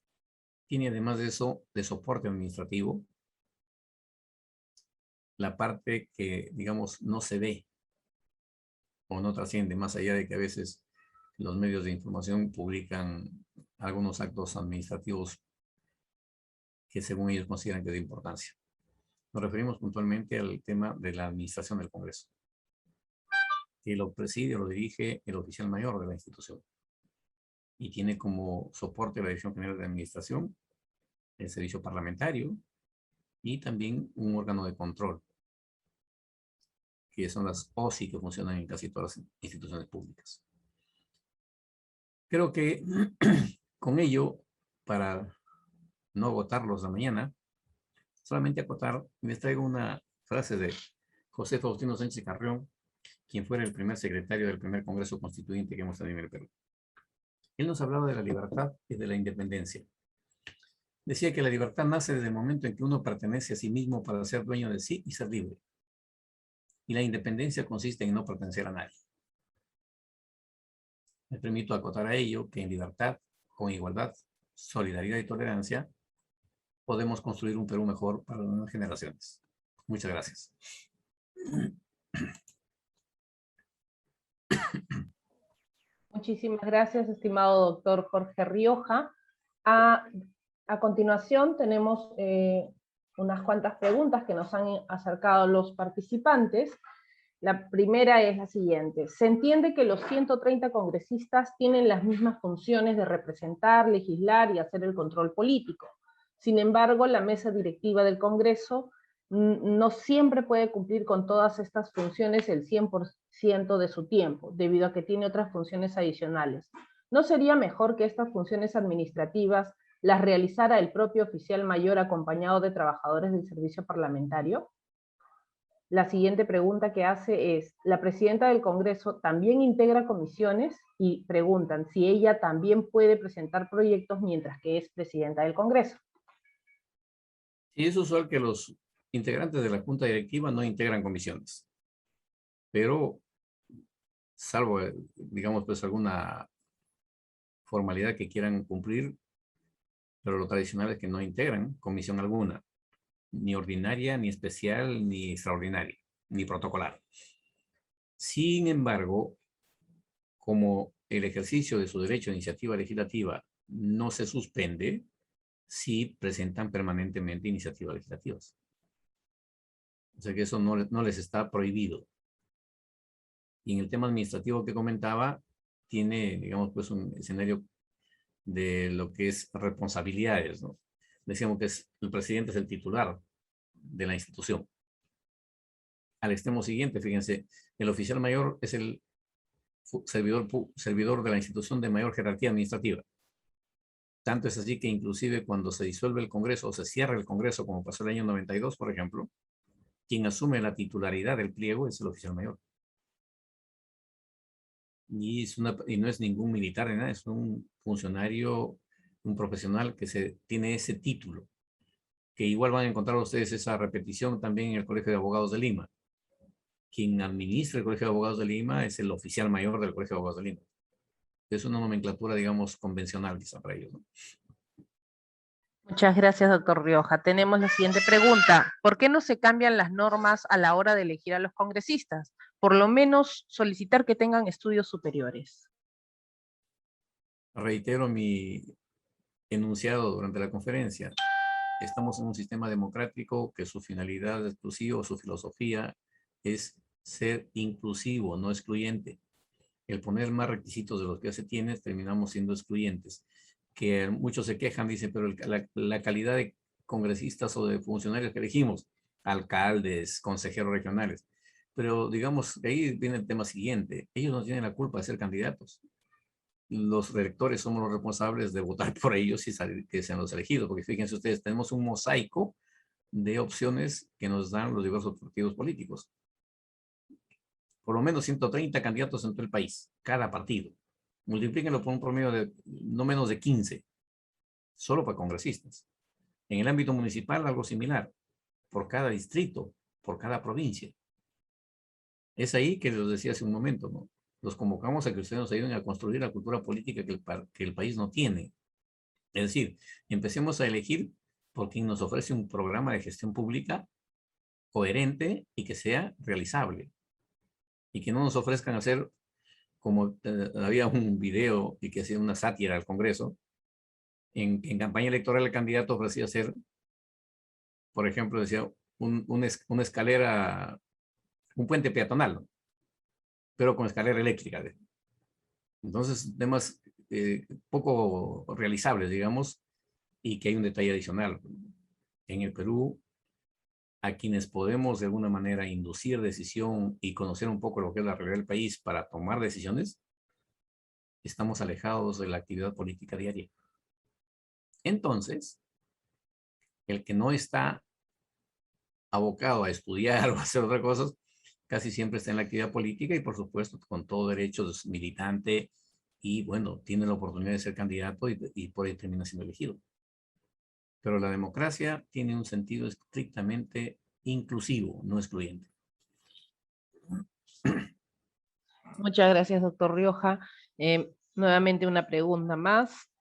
tiene, además de eso, de soporte administrativo, la parte que, digamos, no se ve o no trasciende, más allá de que a veces los medios de información publican algunos actos administrativos que según ellos consideran que es de importancia. Nos referimos puntualmente al tema de la administración del Congreso, que lo preside o lo dirige el oficial mayor de la institución y tiene como soporte la Dirección General de Administración, el servicio parlamentario y también un órgano de control, que son las OSI que funcionan en casi todas las instituciones públicas. Creo que con ello, para no agotarlos la mañana, solamente acotar, les traigo una frase de José Faustino Sánchez Carrión, quien fuera el primer secretario del primer Congreso Constituyente que hemos tenido en el Perú. Él nos hablaba de la libertad y de la independencia. Decía que la libertad nace desde el momento en que uno pertenece a sí mismo para ser dueño de sí y ser libre. Y la independencia consiste en no pertenecer a nadie. Me permito acotar a ello que en libertad, con igualdad, solidaridad y tolerancia, podemos construir un Perú mejor para las nuevas generaciones. Muchas gracias. Muchísimas gracias, estimado doctor Jorge Rioja. A continuación tenemos unas cuantas preguntas que nos han acercado los participantes. La primera es la siguiente. Se entiende que los 130 congresistas tienen las mismas funciones de representar, legislar y hacer el control político. Sin embargo, la mesa directiva del Congreso no siempre puede cumplir con todas estas funciones el 100% de su tiempo, debido a que tiene otras funciones adicionales. ¿No sería mejor que estas funciones administrativas las realizara el propio oficial mayor acompañado de trabajadores del servicio parlamentario? La siguiente pregunta que hace es, ¿la presidenta del Congreso también integra comisiones? Y preguntan si ella también puede presentar proyectos mientras que es presidenta del Congreso. Sí, es usual que los integrantes de la Junta Directiva no integran comisiones, pero salvo, digamos, pues alguna formalidad que quieran cumplir, pero lo tradicional es que no integran comisión alguna, ni ordinaria, ni especial, ni extraordinaria, ni protocolar. Sin embargo, como el ejercicio de su derecho a iniciativa legislativa no se suspende, sí presentan permanentemente iniciativas legislativas. O sea que eso no les está prohibido. Y en el tema administrativo que comentaba, tiene, digamos, pues un escenario de lo que es responsabilidades, ¿no? Decíamos que el presidente es el titular de la institución. Al extremo siguiente, fíjense, el oficial mayor es el servidor de la institución de mayor jerarquía administrativa. Tanto es así que inclusive cuando se disuelve el Congreso o se cierra el Congreso, como pasó el año 92, por ejemplo, quien asume la titularidad del pliego es el oficial mayor. Y no es ningún militar ni nada, es un funcionario, un profesional que tiene ese título, que igual van a encontrar ustedes esa repetición también en el Colegio de Abogados de Lima. Quien administra el Colegio de Abogados de Lima es el oficial mayor del Colegio de Abogados de Lima. Es una nomenclatura, digamos, convencional, quizá para ellos, ¿no? Muchas gracias, doctor Rioja. Tenemos la siguiente pregunta. ¿Por qué no se cambian las normas a la hora de elegir a los congresistas? Por lo menos solicitar que tengan estudios superiores. Reitero mi enunciado durante la conferencia. Estamos en un sistema democrático que su finalidad exclusiva, su filosofía es ser inclusivo, no excluyente. El poner más requisitos de los que ya se tiene, terminamos siendo excluyentes. Que muchos se quejan, dicen, pero la calidad de congresistas o de funcionarios que elegimos, alcaldes, consejeros regionales, pero digamos, de ahí viene el tema siguiente, ellos no tienen la culpa de ser candidatos. Los electores somos los responsables de votar por ellos y salir, que sean los elegidos, porque fíjense ustedes, tenemos un mosaico de opciones que nos dan los diversos partidos políticos. Por lo menos 130 candidatos en todo el país, cada partido. Multiplíquenlo por un promedio de no menos de 15, solo para congresistas. En el ámbito municipal, algo similar, por cada distrito, por cada provincia. Es ahí que les decía hace un momento, ¿no? Los convocamos a que ustedes nos ayuden a construir la cultura política que el país no tiene. Es decir, empecemos a elegir por quien nos ofrece un programa de gestión pública coherente y que sea realizable. Y que no nos ofrezcan hacer, como había un video y que hacía una sátira al Congreso, en campaña electoral el candidato ofrecía hacer, por ejemplo, decía una escalera, un puente peatonal, ¿no? Pero con escalera eléctrica. Entonces, temas poco realizables, digamos, y que hay un detalle adicional. En el Perú, a quienes podemos de alguna manera inducir decisión y conocer un poco lo que es la realidad del país para tomar decisiones, estamos alejados de la actividad política diaria. Entonces, el que no está abocado a estudiar o a hacer otras cosas, casi siempre está en la actividad política y por supuesto con todo derecho de militante y bueno, tiene la oportunidad de ser candidato y por ahí termina siendo elegido. Pero la democracia tiene un sentido estrictamente inclusivo, no excluyente. Muchas gracias, doctor Rioja. Nuevamente una pregunta más.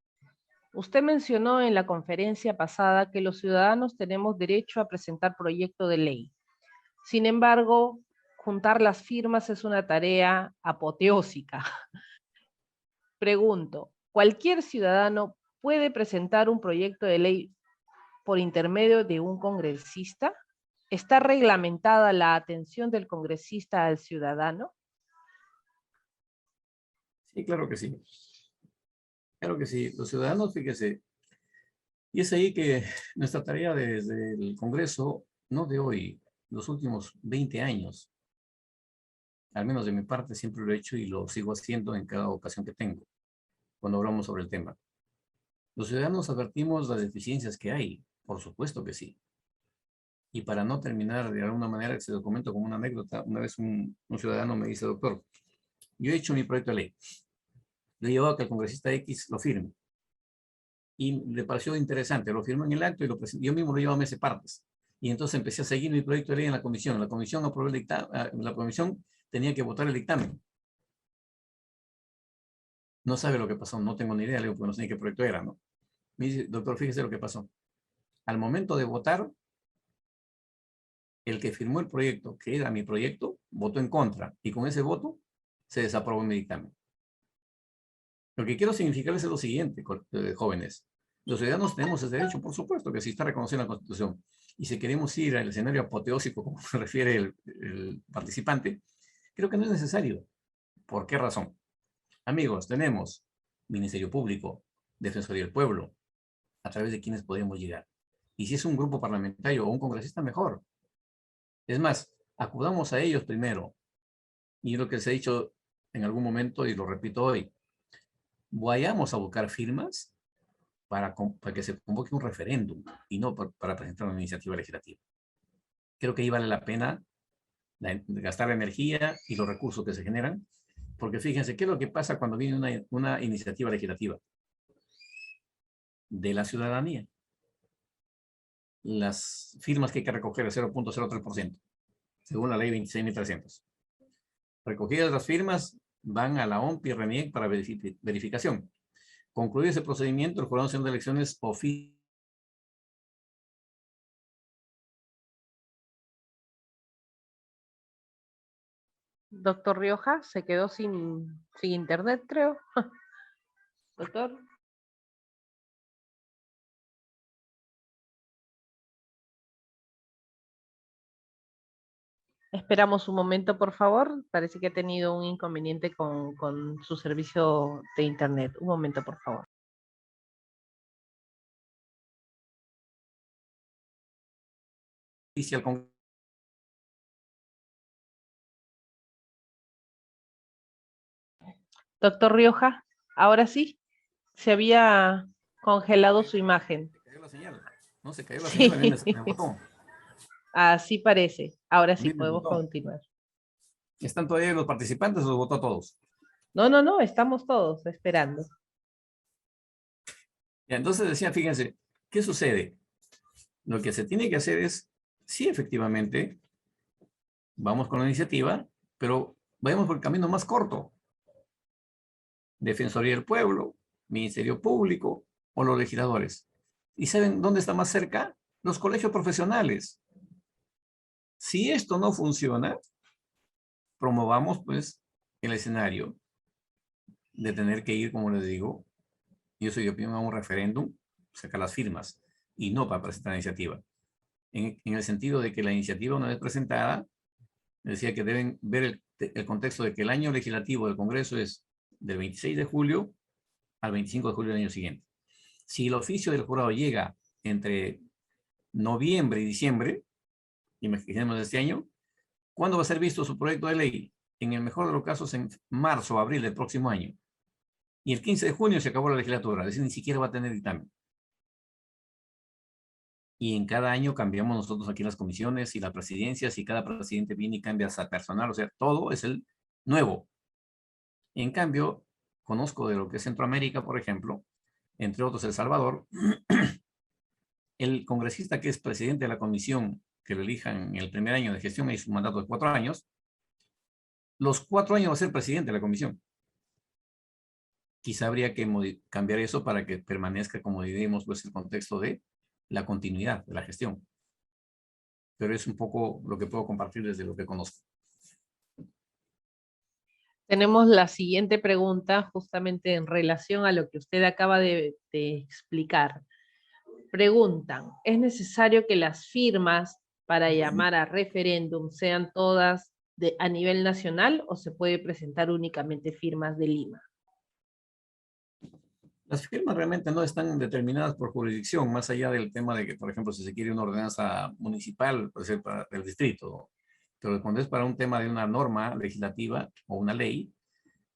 Usted mencionó en la conferencia pasada que los ciudadanos tenemos derecho a presentar proyecto de ley. Sin embargo, juntar las firmas es una tarea apoteósica. Pregunto, ¿cualquier ciudadano puede presentar un proyecto de ley por intermedio de un congresista? ¿Está reglamentada la atención del congresista al ciudadano? Sí, claro que sí. Claro que sí. Los ciudadanos, fíjese, y es ahí que nuestra tarea desde el Congreso, no de hoy, los últimos 20 años, al menos de mi parte, siempre lo he hecho y lo sigo haciendo en cada ocasión que tengo, cuando hablamos sobre el tema. Los ciudadanos advertimos las deficiencias que hay, por supuesto que sí. Y para no terminar de alguna manera, se lo comento como una anécdota, una vez un ciudadano me dice, doctor, yo he hecho mi proyecto de ley, lo he llevado a que el congresista X lo firme. Y le pareció interesante, lo firmó en el acto y yo mismo lo llevaba a meses partes. Y entonces empecé a seguir mi proyecto de ley en la comisión. La comisión aprobó el dictamen, la comisión tenía que votar el dictamen. No sabe lo que pasó, no tengo ni idea, le digo, porque no sé ni qué proyecto era, ¿no? Me dice, doctor, fíjese lo que pasó. Al momento de votar, el que firmó el proyecto, que era mi proyecto, votó en contra. Y con ese voto se desaprobó mi dictamen. Lo que quiero significarles es lo siguiente, jóvenes. Los ciudadanos tenemos ese derecho, por supuesto, que sí está reconocido en la Constitución. Y si queremos ir al escenario apoteósico, como se refiere el participante, creo que no es necesario. ¿Por qué razón? Amigos, tenemos Ministerio Público, Defensoría del Pueblo, a través de quienes podemos llegar. Y si es un grupo parlamentario o un congresista, mejor. Es más, acudamos a ellos primero. Y lo que se ha dicho en algún momento, y lo repito hoy, vayamos a buscar firmas para que se convoque un referéndum y no para presentar una iniciativa legislativa. Creo que ahí vale la pena gastar la energía y los recursos que se generan, porque fíjense, ¿qué es lo que pasa cuando viene una iniciativa legislativa? De la ciudadanía. Las firmas que hay que recoger es 0.03%, según la ley 26.300. Recogidas las firmas, van a la OMP y RENIEC para verificación. Concluido ese procedimiento, el Jurado Nacional de Elecciones oficia. Doctor Rioja, se quedó sin internet, creo. Doctor. Esperamos un momento, por favor. Parece que ha tenido un inconveniente con su servicio de internet. Un momento, por favor. Al Congreso. Doctor Rioja, ahora sí, se había congelado su imagen. Se cayó la señal. No, se cayó la Sí, señal, a mí me botó. así parece. Ahora A sí mí me podemos botó. continuar. ¿Están todavía los participantes o los votó a todos? No, estamos todos esperando. Ya, entonces decía, fíjense, ¿qué sucede? Lo que se tiene que hacer es, sí, efectivamente, vamos con la iniciativa, pero vayamos por el camino más corto. Defensoría del Pueblo, Ministerio Público o los legisladores. ¿Y saben dónde está más cerca? Los colegios profesionales. Si esto no funciona, promovamos pues el escenario de tener que ir, como les digo, yo soy de opinión a un referéndum, sacar las firmas y no para presentar la iniciativa. En el sentido de que la iniciativa, una vez presentada, decía que deben ver el contexto de que el año legislativo del Congreso es del 26 de julio al 25 de julio del año siguiente. Si el oficio del jurado llega entre noviembre y diciembre, imaginemos este año, ¿cuándo va a ser visto su proyecto de ley? En el mejor de los casos, en marzo o abril del próximo año. Y el 15 de junio se acabó la legislatura, es decir, ni siquiera va a tener dictamen. Y en cada año cambiamos nosotros aquí las comisiones y las presidencias, y cada presidente viene y cambia hasta personal, o sea, todo es el nuevo. En cambio, conozco de lo que es Centroamérica, por ejemplo, entre otros El Salvador, el congresista que es presidente de la comisión que lo elijan en el primer año de gestión y su mandato de 4 años, los 4 años va a ser presidente de la comisión. Quizá habría que cambiar eso para que permanezca, como diríamos, pues el contexto de la continuidad de la gestión. Pero es un poco lo que puedo compartir desde lo que conozco. Tenemos la siguiente pregunta justamente en relación a lo que usted acaba de explicar. Preguntan, ¿es necesario que las firmas para llamar a referéndum sean todas a nivel nacional o se puede presentar únicamente firmas de Lima? Las firmas realmente no están determinadas por jurisdicción, más allá del tema de que, por ejemplo, si se quiere una ordenanza municipal, puede ser para el distrito. Pero cuando es para un tema de una norma legislativa o una ley,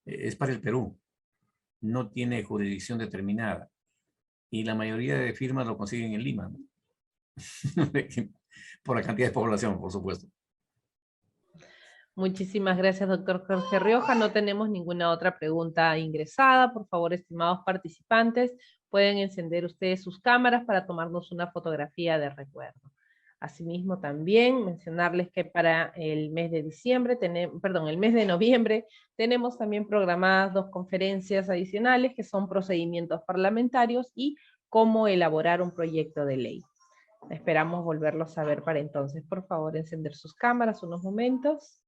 es para el Perú. No tiene jurisdicción determinada. Y la mayoría de firmas lo consiguen en Lima, ¿no? Por la cantidad de población, por supuesto. Muchísimas gracias, doctor Jorge Rioja. No tenemos ninguna otra pregunta ingresada. Por favor, estimados participantes, pueden encender ustedes sus cámaras para tomarnos una fotografía de recuerdo. Asimismo, también mencionarles que para el mes de el mes de noviembre, tenemos también programadas 2 conferencias adicionales que son procedimientos parlamentarios y cómo elaborar un proyecto de ley. Esperamos volverlos a ver para entonces. Por favor, encender sus cámaras unos momentos.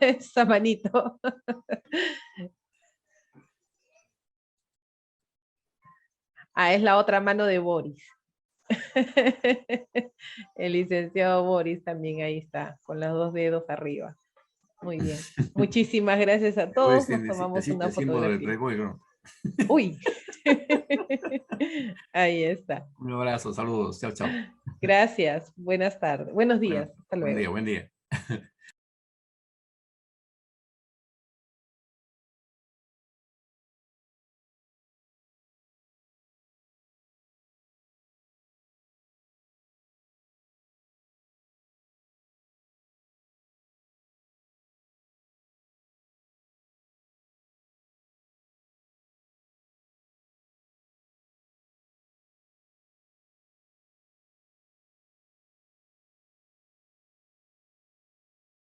Esa manito. Es la otra mano de Boris. El licenciado Boris también ahí está, con los 2 dedos arriba. Muy bien. Muchísimas gracias a todos. Nos tomamos una fotografía. Uy. Ahí está. Un abrazo, saludos. Chao, chao. Gracias. Buenas tardes. Buenos días. Hasta luego. Buen día.